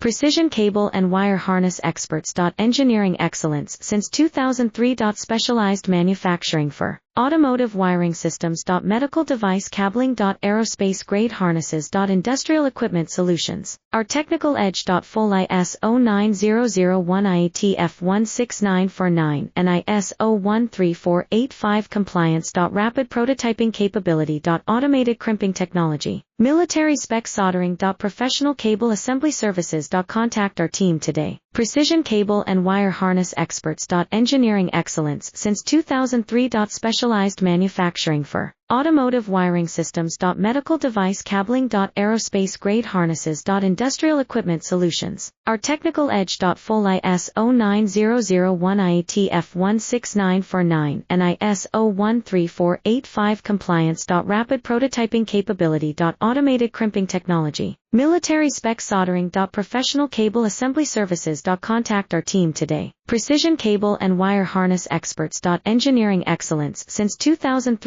Precision cable and wire harness experts. Engineering excellence since 2003. Specialized manufacturing for automotive wiring systems. Medical device cabling. Aerospace grade harnesses. Industrial equipment solutions. Our technical edge. Full ISO 9001 IATF 16949 and ISO 13485 compliance. Rapid prototyping capability. Automated crimping technology. Military spec soldering. Professional cable assembly services. Contact our team today. Precision cable and wire harness experts. Engineering excellence since 2003. Specialized manufacturing for automotive wiring systems. Medical device cabling. Aerospace grade harnesses. Industrial equipment solutions. Our technical edge. Full ISO 9001 IATF 16949 and ISO 13485 compliance. Rapid prototyping capability. Automated crimping technology. Military spec soldering. Professional cable assembly services. Contact our team today. Precision cable and wire harness experts. Engineering excellence since 2003.